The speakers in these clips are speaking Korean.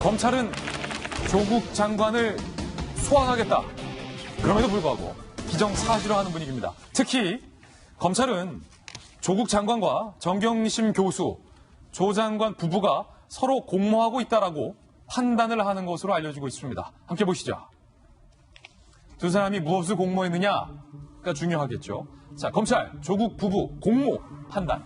검찰은 조국 장관을 소환하겠다. 그럼에도 불구하고 기정사실화하는 분위기입니다. 특히 검찰은 조국 장관과 정경심 교수, 조 장관 부부가 서로 공모하고 있다라고 판단을 하는 것으로 알려지고 있습니다. 함께 보시죠. 두 사람이 무엇을 공모했느냐가 중요하겠죠. 자, 검찰, 조국 부부 공모 판단.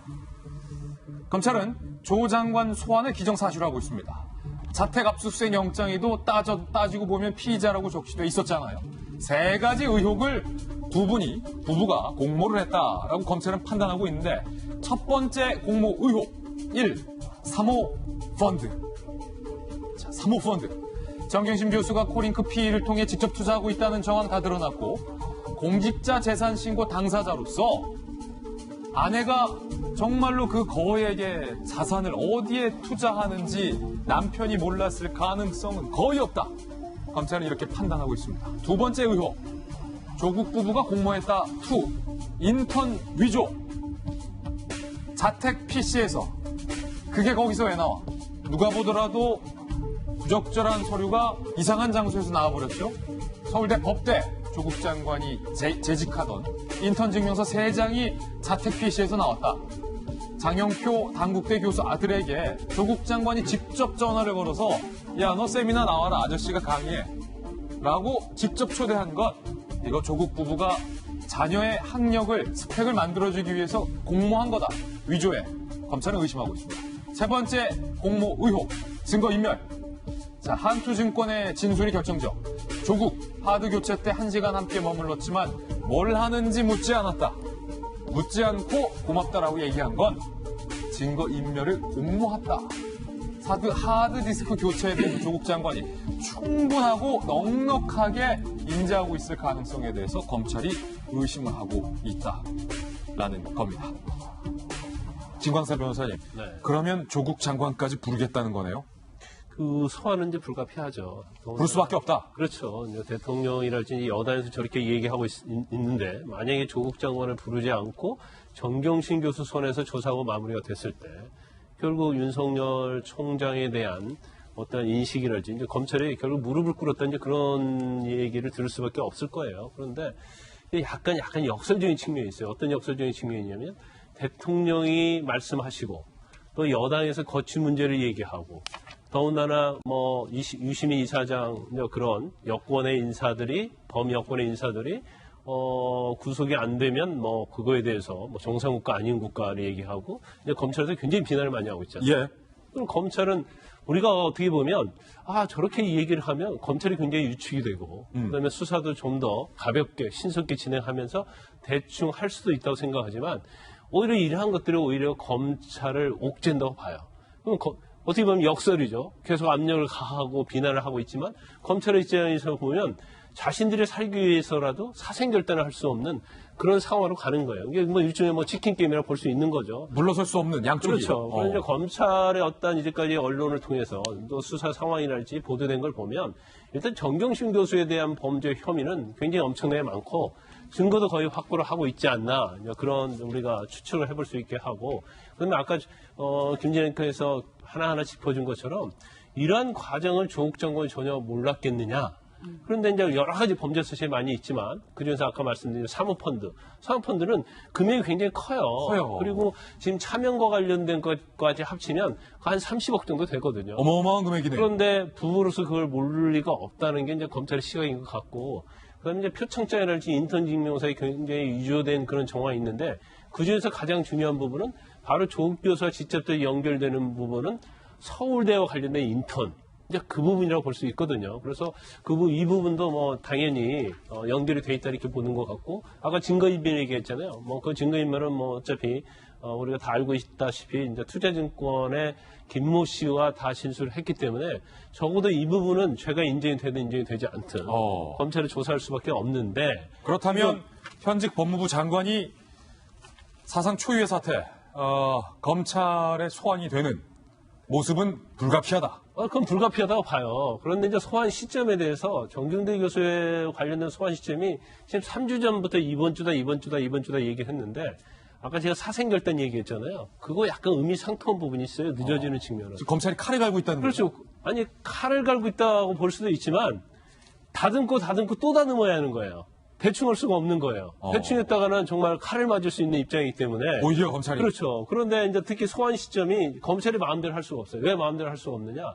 검찰은 조 장관 소환을 기정사실화하고 있습니다. 자택 압수수색 영장에도 따지고 보면 피의자라고 적시되어 있었잖아요. 세 가지 의혹을 부부가 공모를 했다라고 검찰은 판단하고 있는데 첫 번째 공모 의혹 1. 사모펀드. 자, 사모펀드. 정경심 교수가 코링크 PE를 통해 직접 투자하고 있다는 정황 다 드러났고 공직자 재산 신고 당사자로서 아내가 정말로 그 거액의 자산을 어디에 투자하는지 남편이 몰랐을 가능성은 거의 없다. 검찰은 이렇게 판단하고 있습니다. 두 번째 의혹. 조국 부부가 공모했다. 2. 인턴 위조. 자택 PC에서. 그게 거기서 왜 나와? 누가 보더라도 부적절한 서류가 이상한 장소에서 나와버렸죠. 서울대 법대 조국 장관이 재직하던 인턴 증명서 3장이 자택 PC에서 나왔다. 장영표 당국대 교수 아들에게 조국 장관이 직접 전화를 걸어서 야, 너 세미나 나와라. 아저씨가 강의해. 라고 직접 초대한 것. 이거 조국 부부가 자녀의 학력을 스펙을 만들어주기 위해서 공모한 거다. 위조해. 검찰은 의심하고 있습니다. 세 번째 공모 의혹. 증거인멸. 자, 한투증권의 진술이 결정적. 조국 하드 교체 때 1시간 함께 머물렀지만 뭘 하는지 묻지 않았다. 묻지 않고 고맙다라고 얘기한 건 증거인멸을 공모했다. 하드디스크 교체에 대해 조국 장관이 충분하고 넉넉하게 인지하고 있을 가능성에 대해서 검찰이 의심을 하고 있다라는 겁니다. 진광사 변호사님, 네. 그러면 조국 장관까지 부르겠다는 거네요? 그 소환은 이제 불가피하죠. 부를 수밖에 없다. 그렇죠. 대통령이랄지 여당에서 저렇게 얘기하고 있는데 만약에 조국 장관을 부르지 않고 정경심 교수 손에서 조사하고 마무리가 됐을 때 결국 윤석열 총장에 대한 어떤 인식이랄지 이제 검찰이 결국 무릎을 꿇었다 이제 그런 얘기를 들을 수밖에 없을 거예요. 그런데 약간 역설적인 측면이 있어요. 어떤 역설적인 측면이냐면 대통령이 말씀하시고 또 여당에서 거취 문제를 얘기하고 더군다나 유시민 이사장 그런 여권의 인사들이 범여권의 인사들이 구속이 안 되면 그거에 대해서 정상국가 아닌 국가를 얘기하고 이제 검찰에서 굉장히 비난을 많이 하고 있잖아요. 예. 그럼 검찰은 우리가 어떻게 보면 저렇게 얘기를 하면 검찰이 굉장히 유축이 되고 그다음에 수사도 좀 더 가볍게 신속히 진행하면서 대충 할 수도 있다고 생각하지만 오히려 이러한 것들이 오히려 검찰을 옥죄한다고 봐요. 그럼 어떻게 보면 역설이죠. 계속 압력을 가하고 비난을 하고 있지만 검찰의 입장에서 보면 자신들이 살기 위해서라도 사생결단을 할 수 없는 그런 상황으로 가는 거예요. 이게 일종의 치킨 게임이라고 볼 수 있는 거죠. 물러설 수 없는 양쪽이. 그렇죠. 그런데 검찰의 어떤 이제까지 언론을 통해서 또 수사 상황이랄지 보도된 걸 보면 일단 정경심 교수에 대한 범죄 혐의는 굉장히 엄청나게 많고 증거도 거의 확보를 하고 있지 않나 그런 우리가 추측을 해볼 수 있게 하고 그런데 아까 김진애께서 하나하나 짚어준 것처럼 이러한 과정을 조국 장관이 전혀 몰랐겠느냐. 그런데 이제 여러 가지 범죄 수식이 많이 있지만 그중에서 아까 말씀드린 사모펀드는 금액이 굉장히 커요. 그리고 지금 차명과 관련된 것까지 합치면 한 30억 정도 되거든요. 어마어마한 금액이네요. 그런데 부부로서 그걸 모를 리가 없다는 게 이제 검찰의 시각인 것 같고 그다음에 이제 표창장이랄지 인턴 증명서에 굉장히 위조된 그런 정황이 있는데 그중에서 가장 중요한 부분은 바로 조국 교수와 직접적으로 연결되는 부분은 서울대와 관련된 인턴. 이제 그 부분이라고 볼 수 있거든요. 그래서 이 부분도 당연히 연결이 돼 있다 이렇게 보는 것 같고 아까 증거인멸 얘기했잖아요. 그 증거인멸은 어차피 우리가 다 알고 있다시피 이제 투자증권의 김모 씨와 다 진술을 했기 때문에 적어도 이 부분은 죄가 인정이 되든 인정이 되지 않든 검찰이 조사할 수밖에 없는데 그렇다면 현직 법무부 장관이 사상 초유의 사태 검찰의 소환이 되는 모습은 불가피하다. 그건 불가피하다고 봐요. 그런데 이제 소환 시점에 대해서 정경대 교수에 관련된 소환 시점이 지금 3주 전부터 이번 주다 얘기를 했는데 아까 제가 사생결단 얘기했잖아요. 그거 약간 의미상통한 부분이 있어요. 늦어지는 측면은. 지금 검찰이 칼을 갈고 있다는 거죠. 그렇죠. 아니 칼을 갈고 있다고 볼 수도 있지만 다듬고 또 다듬어야 하는 거예요. 대충 할 수가 없는 거예요. 대충 했다가는 정말 칼을 맞을 수 있는 입장이기 때문에. 오히려 검찰이. 그렇죠. 그런데 이제 특히 소환 시점이 검찰이 마음대로 할 수가 없어요. 왜 마음대로 할 수가 없느냐?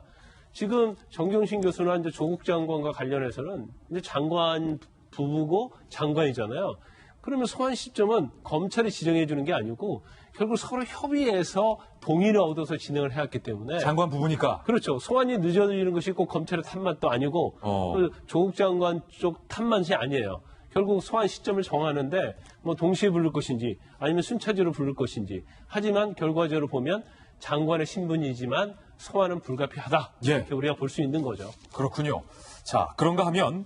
지금 정경심 교수나 이제 조국 장관과 관련해서는 이제 장관 부부고 장관이잖아요. 그러면 소환 시점은 검찰이 지정해 주는 게 아니고 결국 서로 협의해서 동의를 얻어서 진행을 해왔기 때문에. 장관 부부니까. 그렇죠. 소환이 늦어지는 것이 꼭 검찰의 탓만도 아니고 그 조국 장관 쪽 탓만이 아니에요. 결국 소환 시점을 정하는데 뭐 동시에 부를 것인지 아니면 순차적으로 부를 것인지 하지만 결과적으로 보면 장관의 신분이지만 소환은 불가피하다. 예. 이렇게 우리가 볼 수 있는 거죠. 그렇군요. 자, 그런가 하면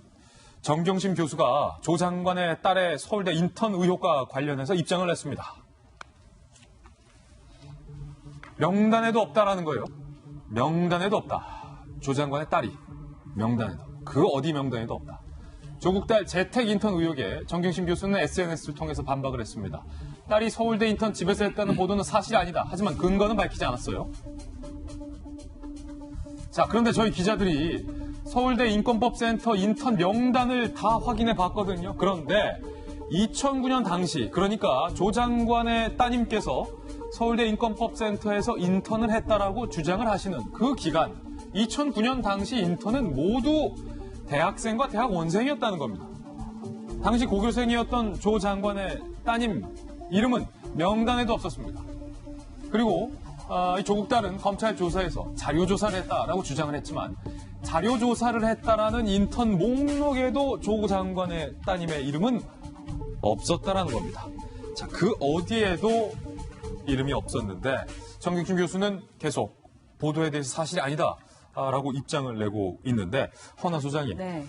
정경심 교수가 조 장관의 딸의 서울대 인턴 의혹과 관련해서 입장을 냈습니다. 명단에도 없다라는 거예요. 명단에도 없다. 조 장관의 딸이 명단에도. 그 어디 명단에도 없다. 조국 딸 재택 인턴 의혹에 정경심 교수는 SNS를 통해서 반박을 했습니다. 딸이 서울대 인턴 집에서 했다는 보도는 사실이 아니다. 하지만 근거는 밝히지 않았어요. 자, 그런데 저희 기자들이 서울대 인권법센터 인턴 명단을 다 확인해 봤거든요. 그런데 2009년 당시, 그러니까 조 장관의 따님께서 서울대 인권법센터에서 인턴을 했다라고 주장을 하시는 그 기간, 2009년 당시 인턴은 모두 대학생과 대학원생이었다는 겁니다. 당시 고교생이었던 조 장관의 따님 이름은 명단에도 없었습니다. 그리고 이 조국 딸은 검찰 조사에서 자료 조사를 했다라고 주장을 했지만 자료 조사를 했다라는 인턴 목록에도 조 장관의 따님의 이름은 없었다라는 겁니다. 자, 그 어디에도 이름이 없었는데 정경심 교수는 계속 보도에 대해서 사실이 아니다라고 입장을 내고 있는데 허나 소장님, 네.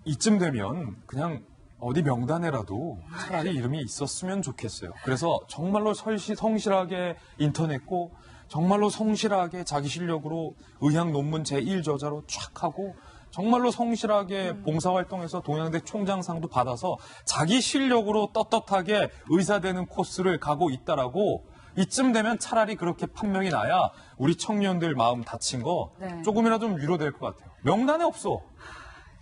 이쯤 되면 그냥 어디 명단에라도 차라리 이름이 있었으면 좋겠어요. 그래서 정말로 성실하게 인턴했고 정말로 성실하게 자기 실력으로 의학 논문 제1저자로 쫙 하고 정말로 성실하게 봉사활동해서 동양대 총장상도 받아서 자기 실력으로 떳떳하게 의사되는 코스를 가고 있다라고 이쯤 되면 차라리 그렇게 판명이 나야 우리 청년들 마음 다친 거 네. 조금이라도 좀 위로될 것 같아요. 명단에 없어.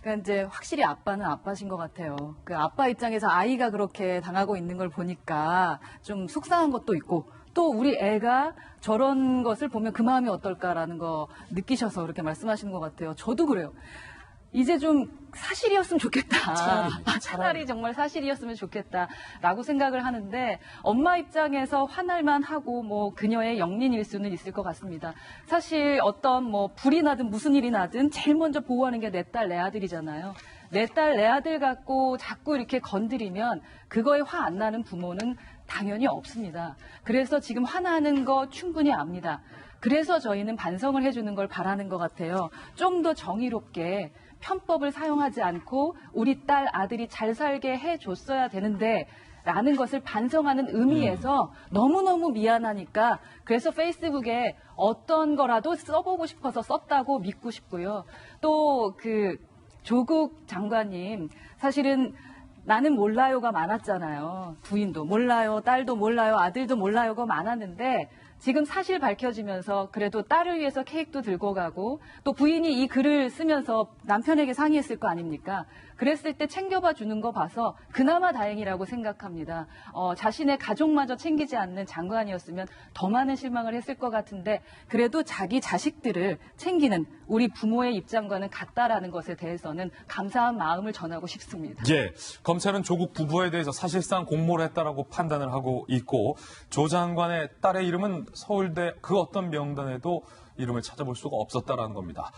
그러니까 이제 확실히 아빠는 아빠신 것 같아요. 그 아빠 입장에서 아이가 그렇게 당하고 있는 걸 보니까 좀 속상한 것도 있고 또 우리 애가 저런 것을 보면 그 마음이 어떨까라는 거 느끼셔서 그렇게 말씀하시는 것 같아요. 저도 그래요. 이제 좀 사실이었으면 좋겠다. 차라리 정말 사실이었으면 좋겠다라고 생각을 하는데 엄마 입장에서 화날만 하고 뭐 그녀의 영린일 수는 있을 것 같습니다. 사실 어떤 뭐 불이 나든 무슨 일이 나든 제일 먼저 보호하는 게 내 딸, 내 아들이잖아요. 내 딸, 내 아들 갖고 자꾸 이렇게 건드리면 그거에 화 안 나는 부모는 당연히 없습니다. 그래서 지금 화나는 거 충분히 압니다. 그래서 저희는 반성을 해주는 걸 바라는 것 같아요. 좀 더 정의롭게 편법을 사용하지 않고 우리 딸, 아들이 잘 살게 해줬어야 되는데 라는 것을 반성하는 의미에서 너무너무 미안하니까 그래서 페이스북에 어떤 거라도 써보고 싶어서 썼다고 믿고 싶고요. 또 그 조국 장관님 사실은 나는 몰라요가 많았잖아요. 부인도 몰라요, 딸도 몰라요, 아들도 몰라요가 많았는데 지금 사실 밝혀지면서 그래도 딸을 위해서 케이크도 들고 가고 또 부인이 이 글을 쓰면서 남편에게 상의했을 거 아닙니까? 그랬을 때 챙겨봐 주는 거 봐서 그나마 다행이라고 생각합니다. 자신의 가족마저 챙기지 않는 장관이었으면 더 많은 실망을 했을 것 같은데 그래도 자기 자식들을 챙기는 우리 부모의 입장과는 같다라는 것에 대해서는 감사한 마음을 전하고 싶습니다. 예, 검찰은 조국 부부에 대해서 사실상 공모를 했다라고 판단을 하고 있고 조 장관의 딸의 이름은 서울대 그 어떤 명단에도 이름을 찾아볼 수가 없었다라는 겁니다.